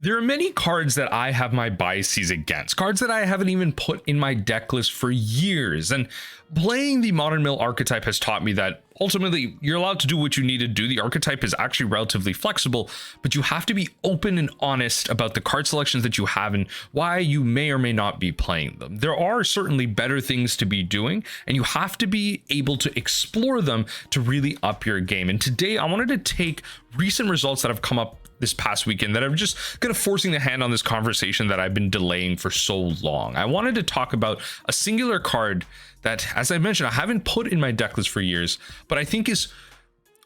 There are many cards that I have my biases against, cards that I haven't even put in my deck list for years. And playing the Modern Mill archetype has taught me that ultimately you're allowed to do what you need to do. The archetype is actually relatively flexible, but you have to be open and honest about the card selections that you have and why you may or may not be playing them. There are certainly better things to be doing, and you have to be able to explore them to really up your game. And today I wanted to take recent results that have come up this past weekend that I'm just kind of forcing the hand on this conversation that I've been delaying for so long. I wanted to talk about a singular card that, as I mentioned, I haven't put in my deck list for years, but I think is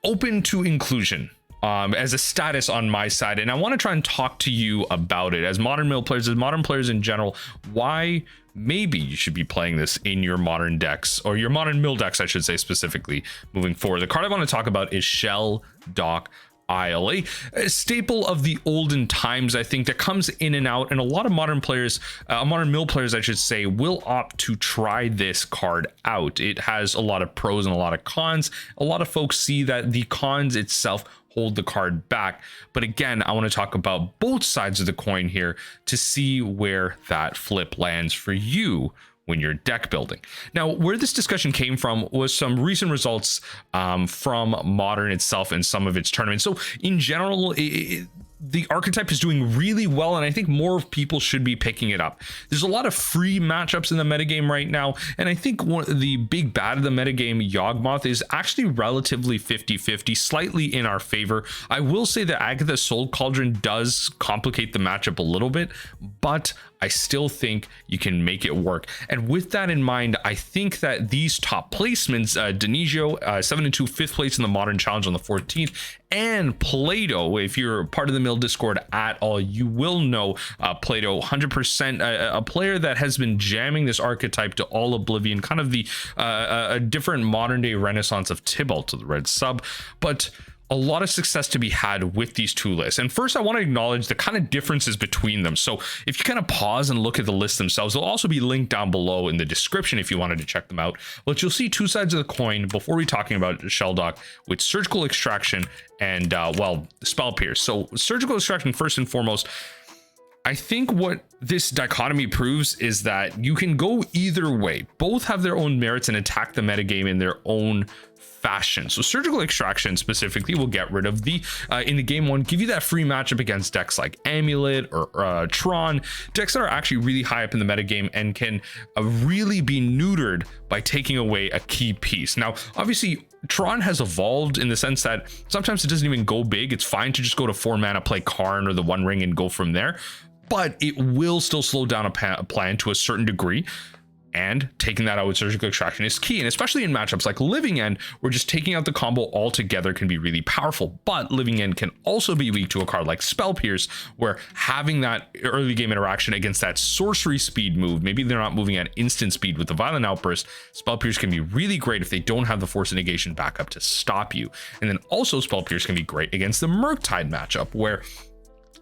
open to inclusion as a status on my side. And I want to try and talk to you about it as modern mill players, as modern players in general, why maybe you should be playing this in your modern decks, or your modern mill decks, I should say, specifically moving forward. The card I want to talk about is Shelldock Isle, a staple of the olden times, I think, that comes in and out, and a lot of modern players, modern mill players, I should say, will opt to try this card out. It has a lot of pros and a lot of cons. A lot of folks see that the cons itself hold the card back, but again, I want to talk about both sides of the coin here to see where that flip lands for you when you're deck building. Now, where this discussion came from was some recent results from Modern itself and some of its tournaments. So in general, the archetype is doing really well, and I think more people should be picking it up. There's a lot of free matchups in the metagame right now, and I think the big bad of the metagame, Yawgmoth, is actually relatively 50-50, slightly in our favor. I will say that Agatha's Soul Cauldron does complicate the matchup a little bit, but I still think you can make it work. And with that in mind, I think that these top placements, Denizio, 7-2, 5th place in the Modern Challenge on the 14th, and Plato, if you're part of the Mill Discord at all, you will know Plato, 100%, a player that has been jamming this archetype to all oblivion, kind of the a different modern day renaissance of Tybalt to the red sub, but a lot of success to be had with these two lists. And first, I want to acknowledge the kind of differences between them. So if you kind of pause and look at the lists themselves, they'll also be linked down below in the description if you wanted to check them out. But you'll see two sides of the coin before we talking about Shelldock, with Surgical Extraction and, well, Spell Pierce. So Surgical Extraction, first and foremost, I think what this dichotomy proves is that you can go either way. Both have their own merits and attack the metagame in their own fashion. So Surgical Extraction specifically will get rid of the in the game one, give you that free matchup against decks like Amulet or Tron, decks that are actually really high up in the metagame and can really be neutered by taking away a key piece. Now, obviously, Tron has evolved in the sense that sometimes it doesn't even go big. It's fine to just go to 4 mana, play Karn or the One Ring and go from there, but it will still slow down a plan to a certain degree. And taking that out with Surgical Extraction is key. And especially in matchups like Living End, where just taking out the combo altogether can be really powerful. But Living End can also be weak to a card like Spell Pierce, where having that early game interaction against that sorcery speed move, maybe they're not moving at instant speed with the Violent Outburst, Spell Pierce can be really great if they don't have the Force of Negation backup to stop you. And then also Spell Pierce can be great against the Murktide matchup, where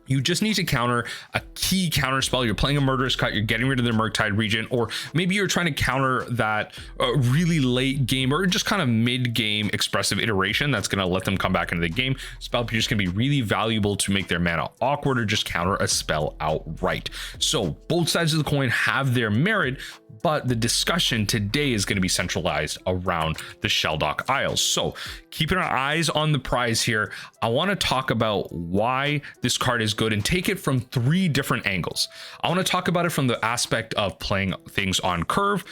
you just need to counter a key counter spell. You're playing a Murderous Cut, you're getting rid of the Murktide Regent, or maybe you're trying to counter that really late game or just kind of mid game expressive iteration that's going to let them come back into the game. Spell Pierce can be really valuable to make their mana awkward or just counter a spell outright. So both sides of the coin have their merit, but the discussion today is going to be centralized around the Shelldock Isles. So keeping our eyes on the prize here, I want to talk about why this card is good and take it from 3 different angles. I want to talk about it from the aspect of playing things on curve,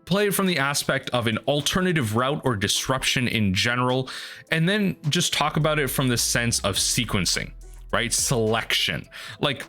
play it from the aspect of an alternative route or disruption in general, and then just talk about it from the sense of sequencing, right? Selection. Like,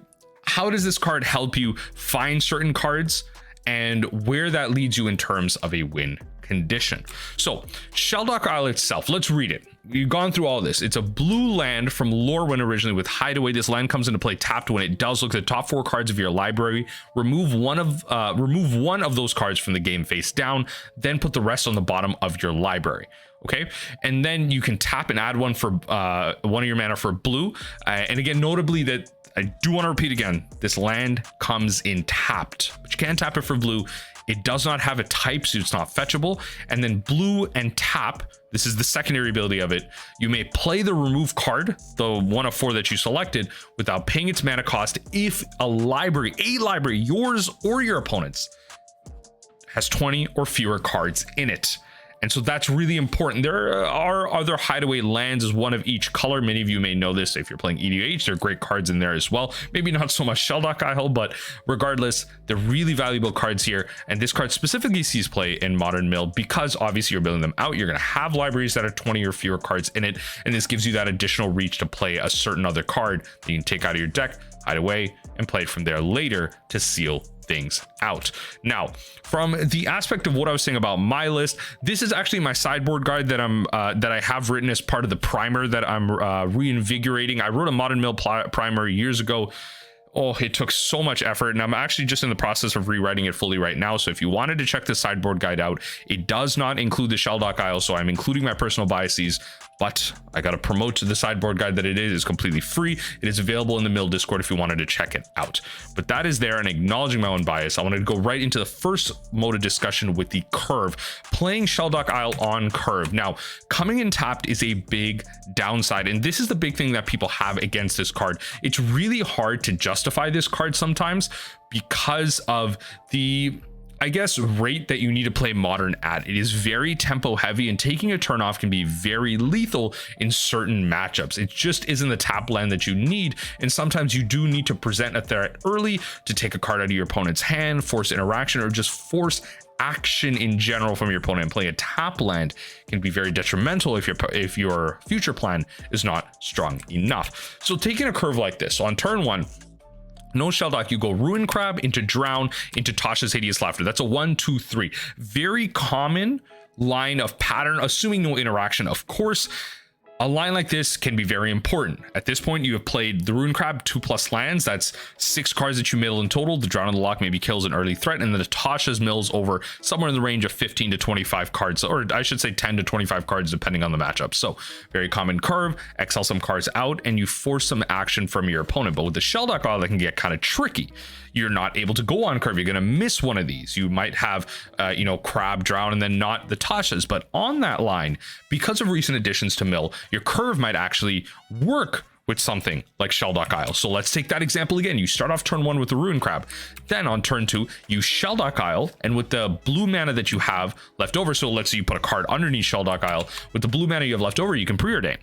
how does this card help you find certain cards and where that leads you in terms of a win condition? So Shelldock Isle itself, let's read it. We've gone through all this. It's a blue land from Lorwyn originally with Hideaway. This land comes into play tapped. When it does, look at the top 4 cards of your library, remove one of those cards from the game face down, then put the rest on the bottom of your library. Okay, and then you can tap and add one for one of your mana for blue, and again, notably that I do want to repeat again, this land comes in tapped, but you can tap it for blue. It does not have a type, so it's not fetchable. And then blue and tap, this is the secondary ability of it. You may play the remove card, the one of 4 that you selected, without paying its mana cost if a library, yours or your opponent's, has 20 or fewer cards in it. And so that's really important. There are other hideaway lands as one of each color. Many of you may know this if you're playing EDH. There are great cards in there as well. Maybe not so much Shelldock Isle, but regardless, they're really valuable cards here. And this card specifically sees play in Modern Mill because obviously you're building them out. You're going to have libraries that are 20 or fewer cards in it. And this gives you that additional reach to play a certain other card that you can take out of your deck, hide away, and play it from there later to seal things out. Now, from the aspect of what I was saying about my list, this is actually my sideboard guide that I have written as part of the primer that I'm reinvigorating. I wrote a Modern Mill primer years ago. Oh, it took so much effort, and I'm actually just in the process of rewriting it fully right now. So if you wanted to check the sideboard guide out, it does not include the Shelldock Isle, so I'm including my personal biases, but I got to promote to the sideboard guide that it is completely free. It is available in the Mill Discord if you wanted to check it out. But that is there, and acknowledging my own bias, I wanted to go right into the first mode of discussion with the curve, playing Shelldock Isle on curve. Now, coming in tapped is a big downside, and this is the big thing that people have against this card. It's really hard to justify this card sometimes because of the, I guess, rate that you need to play Modern at. It is very tempo heavy, and taking a turn off can be very lethal in certain matchups. It just isn't the tap land that you need, and sometimes you do need to present a threat early to take a card out of your opponent's hand, force interaction, or just force action in general from your opponent. And playing a tap land can be very detrimental if your future plan is not strong enough. So taking a curve like this, so on turn 1, no Shelldock, you go Ruin Crab into Drown into Tasha's Hideous Laughter. That's a 1, 2, 3. Very common line of pattern, assuming no interaction, of course. A line like this can be very important. At this point, you have played the Ruin Crab, 2+ lands. That's 6 cards that you middle in total. The Drown in the Lock maybe kills an early threat, and then the Tasha's mills over somewhere in the range of 15 to 25 cards, or I should say 10 to 25 cards, depending on the matchup. So very common curve, exile some cards out, and you force some action from your opponent. But with the Shelldock Isle, that can get kind of tricky. You're not able to go on curve. You're going to miss one of these. You might have, Crab, Drown, and then not the Tasha's. But on that line, because of recent additions to mill, your curve might actually work with something like Shelldock Isle. So let's take that example again. You start off turn 1 with the Ruin Crab. Then on turn 2, you Shelldock Isle, and with the blue mana that you have left over, so let's say you put a card underneath Shelldock Isle, with the blue mana you have left over, you can preordain.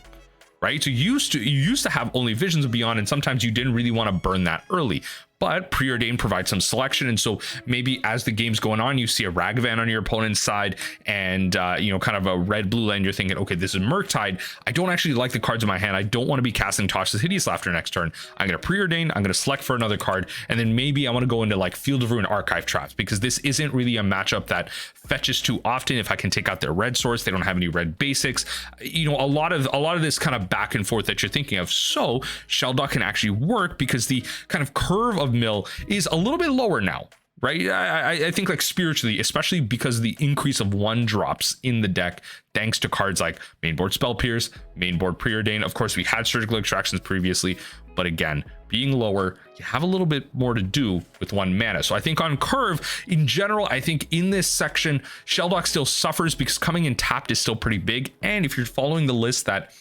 Right? So you used to have only Visions of Beyond, and sometimes you didn't really want to burn that early. But Preordain provides some selection, and so maybe as the game's going on, you see a Ragavan on your opponent's side, and kind of a red-blue land. You're thinking, okay, this is Murktide. I don't actually like the cards in my hand. I don't want to be casting Tasha's Hideous Laughter next turn. I'm going to Preordain. I'm going to select for another card, and then maybe I want to go into like Field of Ruin Archive traps, because this isn't really a matchup that fetches too often. If I can take out their red source, they don't have any red basics. A lot of this kind of back and forth that you're thinking of. So Shelldock can actually work because the kind of curve of mill is a little bit lower now, right? I think like spiritually, especially because of the increase of 1-drops in the deck, thanks to cards like Mainboard Spell Pierce, Mainboard Preordain. Of course, we had Surgical Extractions previously, but again, being lower, you have a little bit more to do with 1 mana. So I think on curve, in general, I think in this section, Shelldock still suffers because coming in tapped is still pretty big. And if you're following the list that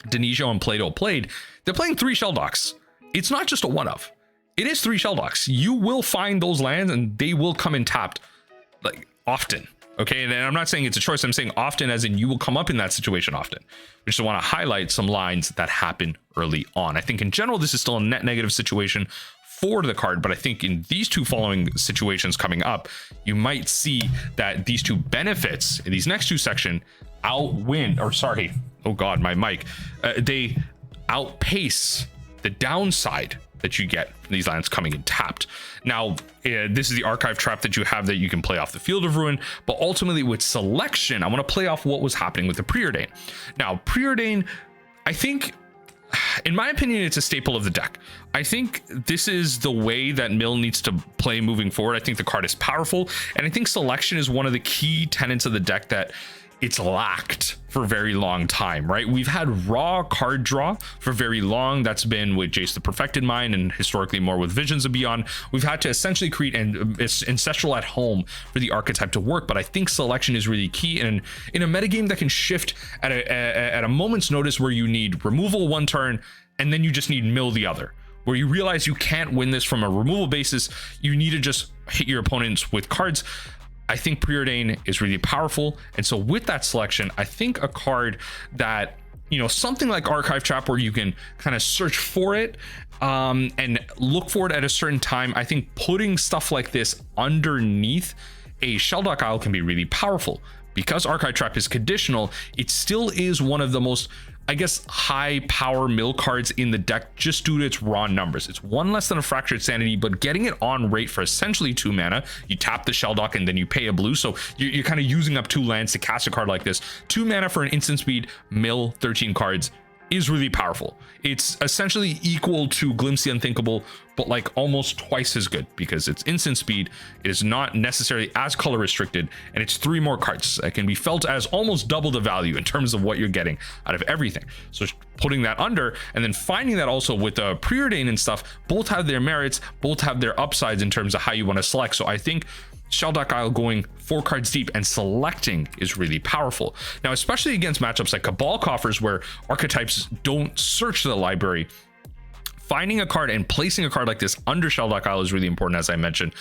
Denisio and Plato played, they're playing 3 Shelldocks. It's not just a one-of. It is 3 Shelldocks. You will find those lands, and they will come in tapped, like, often. Okay, and I'm not saying it's a choice. I'm saying often as in you will come up in that situation often. We just want to highlight some lines that happen early on. I think in general, this is still a net negative situation for the card, but I think in these 2 following situations coming up, you might see that these 2 benefits in these next 2 sections they outpace the downside that you get from these lands coming in tapped. Now, this is the archive trap that you have that you can play off the Field of Ruin, but ultimately with selection, I want to play off what was happening with the Preordain. Now, Preordain, I think, in my opinion, it's a staple of the deck. I think this is the way that Mill needs to play moving forward. I think the card is powerful, and I think selection is one of the key tenets of the deck that it's lacked for a very long time, right? We've had raw card draw for very long. That's been with Jace the Perfected Mind, and historically more with Visions of Beyond. We've had to essentially create an ancestral at home for the archetype to work, but I think selection is really key. And in a metagame that can shift at a moment's notice, where you need removal one turn and then you just need mill the other, where you realize you can't win this from a removal basis, you need to just hit your opponents with cards. I think Preordain is really powerful. And so with that selection, I think a card that, you know, something like Archive Trap, where you can kind of search for it and look for it at a certain time. I think putting stuff like this underneath a Shelldock Isle can be really powerful. Because Archive Trap is conditional, it still is one of the most, I guess, high power mill cards in the deck, just due to its raw numbers. It's one less than a Fractured Sanity, but getting it on rate for essentially 2 mana. You tap the Shelldock and then you pay a blue, so you're kind of using up 2 lands to cast a card like this. 2 mana for an instant speed mill 13 cards is really powerful. It's essentially equal to Glimpse the Unthinkable, but like almost twice as good, because it's instant speed, it is not necessarily as color restricted, and it's 3 more cards that can be felt as almost double the value in terms of what you're getting out of everything. So putting that under, and then finding that also with the Preordain and stuff, both have their merits, both have their upsides in terms of how you want to select. So I think Shelldock Isle going 4 cards deep and selecting is really powerful. Now, especially against matchups like Cabal Coffers, where archetypes don't search the library, finding a card and placing a card like this under Shelldock Isle is really important, as I mentioned,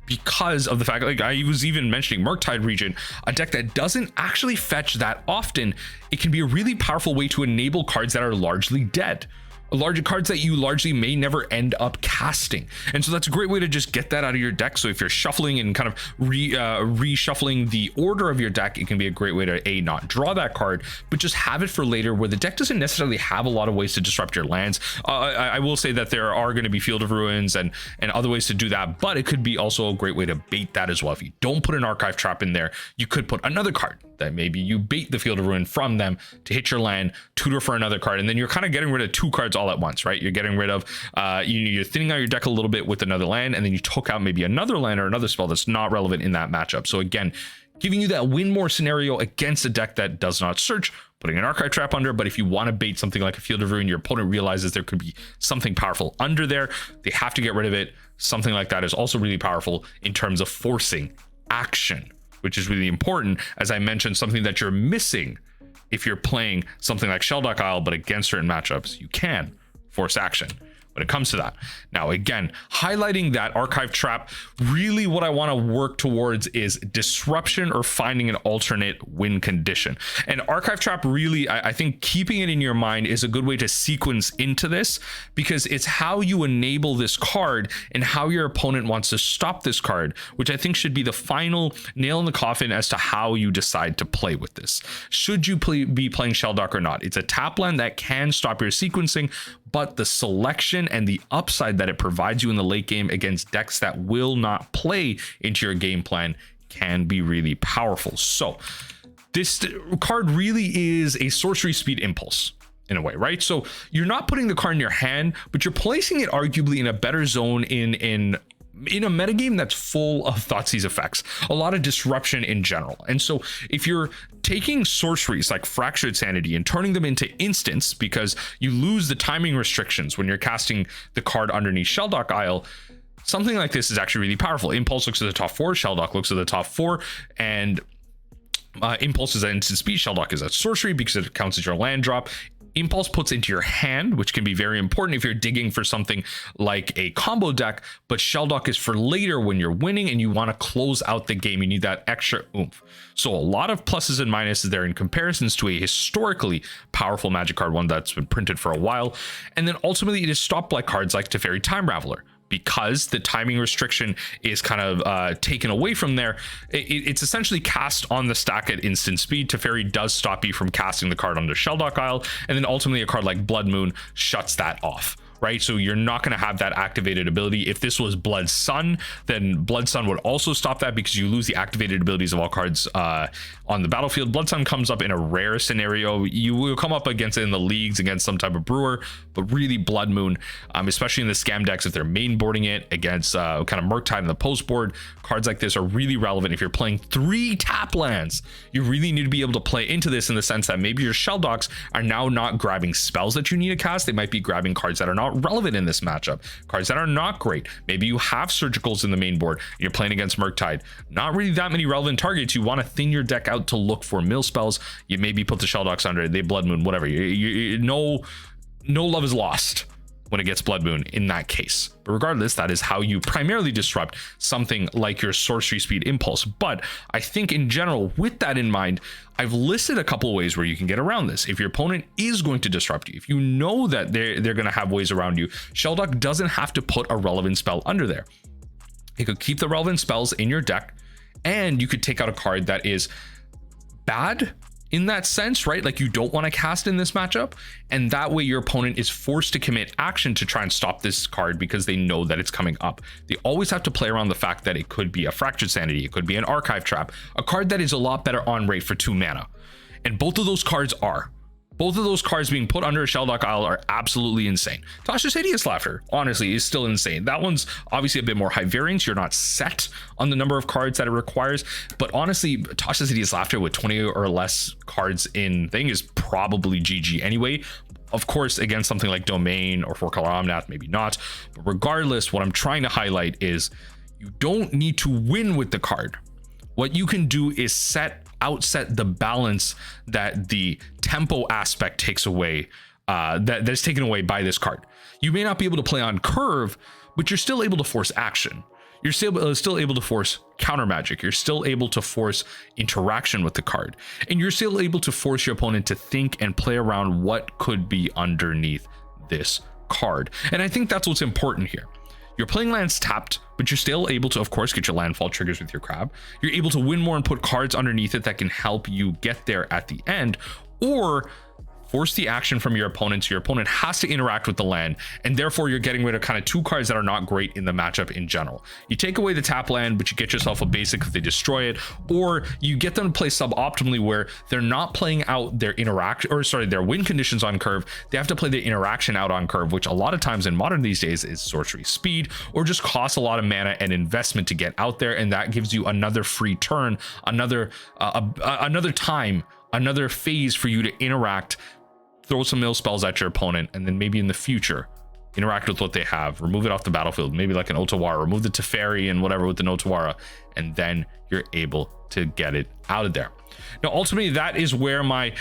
because of the fact, like I was even mentioning Murktide Region, a deck that doesn't actually fetch that often. It can be a really powerful way to enable cards that are largely dead. Larger cards that you largely may never end up casting, and so that's a great way to just get that out of your deck. So if you're shuffling and kind of reshuffling the order of your deck, it can be a great way to not draw that card, but just have it for later, where the deck doesn't necessarily have a lot of ways to disrupt your lands. I will say that there are going to be Field of Ruins and other ways to do that, but it could be also a great way to bait that as well. If you don't put an Archive Trap in there, you could put another card that maybe you bait the Field of Ruin from them to hit your land, tutor for another card, and then you're kind of getting rid of 2 cards all at once, right? You're getting rid of you're thinning out your deck a little bit with another land, and then you took out maybe another land or another spell that's not relevant in that matchup. So again, giving you that win more scenario against a deck that does not search, putting an Archive Trap under. But if you want to bait something like a Field of Ruin, your opponent realizes there could be something powerful under there, they have to get rid of it. Something like that is also really powerful in terms of forcing action, which is really important. As I mentioned, something that you're missing if you're playing something like Shelldock Isle, but against certain matchups, you can force action when it comes to that. Now, again, highlighting that Archive Trap, really what I want to work towards is disruption or finding an alternate win condition. And Archive Trap, really, I think keeping it in your mind is a good way to sequence into this, because it's how you enable this card and how your opponent wants to stop this card, which I think should be the final nail in the coffin as to how you decide to play with this. Should you be playing Shelldock or not? It's a tap land that can stop your sequencing, but the selection and the upside that it provides you in the late game against decks that will not play into your game plan can be really powerful. So this card really is a sorcery speed impulse in a way, right? So you're not putting the card in your hand, but you're placing it arguably in a better zone in a metagame that's full of Thoughtseize effects, a lot of disruption in general. And so if you're taking sorceries like Fractured Sanity and turning them into instants, because you lose the timing restrictions when you're casting the card underneath Shelldock Isle, something like this is actually really powerful. Impulse looks at the top 4, Shelldock looks at the top 4, and Impulse is at instant speed, Shelldock is at sorcery because it counts as your land drop. Impulse puts into your hand, which can be very important if you're digging for something like a combo deck, but Shelldock is for later when you're winning and you want to close out the game. You need that extra oomph. So a lot of pluses and minuses there in comparisons to a historically powerful Magic card, one that's been printed for a while. And then ultimately it is stopped by cards like Teferi Time Raveler. Because the timing restriction is kind of taken away from there, it's essentially cast on the stack at instant speed. Teferi does stop you from casting the card under Shelldock Isle, and then ultimately a card like Blood Moon shuts that off. Right, so you're not going to have that activated ability. If this was Blood Sun, then Blood Sun would also stop that, because you lose the activated abilities of all cards on the battlefield. Blood Sun comes up in a rare scenario. You will come up against it in the leagues against some type of brewer, but really Blood Moon, especially in the scam decks, if they're main boarding it against kind of Murktide in the post board, cards like this are really relevant. If you're playing 3 tap lands, you really need to be able to play into this in the sense that maybe your Shelldocks are now not grabbing spells that you need to cast. They might be grabbing cards that are not relevant in this matchup, cards that are not great. Maybe you have Surgicals in the main board. You're playing against Murktide. Not really that many relevant targets. You want to thin your deck out to look for mill spells. You maybe put the Shelldocks under it. They Blood Moon, whatever. No love is lost when it gets Blood Moon in that case. But regardless, that is how you primarily disrupt something like your Sorcery Speed Impulse. But I think in general, with that in mind, I've listed a couple of ways where you can get around this. If your opponent is going to disrupt you, if you know that they're going to have ways around you, Shelldock doesn't have to put a relevant spell under there. You could keep the relevant spells in your deck, and you could take out a card that is bad in that sense, right? Like you don't want to cast in this matchup, and that way your opponent is forced to commit action to try and stop this card because they know that it's coming up. They always have to play around the fact that it could be a Fractured Sanity, it could be an Archive Trap, a card that is a lot better on rate for 2 mana. And both of those cards being put under a Shelldock Isle are absolutely insane. Tasha's Hideous Laughter, honestly, is still insane. That one's obviously a bit more high variance. You're not set on the number of cards that it requires, but honestly, Tasha's Hideous Laughter with 20 or less cards in thing is probably GG anyway. Of course, against something like Domain or 4-color Omnath, maybe not. But regardless, what I'm trying to highlight is you don't need to win with the card. What you can do is outset the balance that the tempo aspect takes away, that's taken away by this card. You may not be able to play on curve, but you're still able to force action. You're still able to force counter magic. You're still able to force interaction with the card, and you're still able to force your opponent to think and play around what could be underneath this card. And I think that's what's important here. You're playing lands tapped, but you're still able to, of course, get your landfall triggers with your crab. You're able to win more and put cards underneath it that can help you get there at the end, or force the action from your opponent, so your opponent has to interact with the land, and therefore you're getting rid of kind of 2 cards that are not great in the matchup in general. You take away the tap land, but you get yourself a basic if they destroy it, or you get them to play suboptimally where they're not playing out their their win conditions on curve. They have to play their interaction out on curve, which a lot of times in Modern these days is sorcery speed, or just costs a lot of mana and investment to get out there, and that gives you another free turn, another time, another phase for you to interact, throw some mill spells at your opponent, and then maybe in the future interact with what they have, remove it off the battlefield, maybe like an Otawara, remove the Teferi and whatever with the Otawara, and then you're able to get it out of there. Now, ultimately, that is where my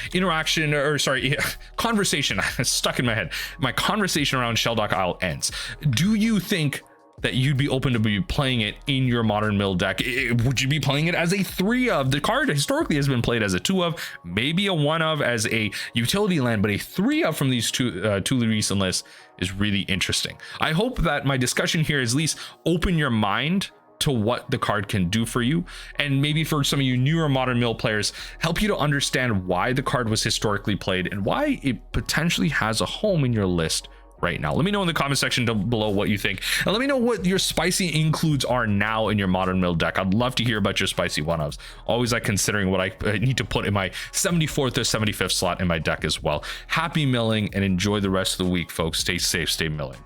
conversation stuck in my head. My conversation around Shelldock Isle ends. Do you think that you'd be open to be playing it in your Modern Mill deck? Would you be playing it as a 3 of? The card historically has been played as a 2 of, maybe a 1 of as a utility land, but a 3 of from these two recent lists is really interesting. I hope that my discussion here is at least open your mind to what the card can do for you, and maybe for some of you newer Modern Mill players, help you to understand why the card was historically played and why it potentially has a home in your list right now. Let me know in the comment section down below what you think, and let me know what your spicy includes are now in your Modern Mill deck. I'd love to hear about your spicy 1-ofs. Always like considering what I need to put in my 74th or 75th slot in my deck as well. Happy milling and enjoy the rest of the week, folks. Stay safe, stay milling.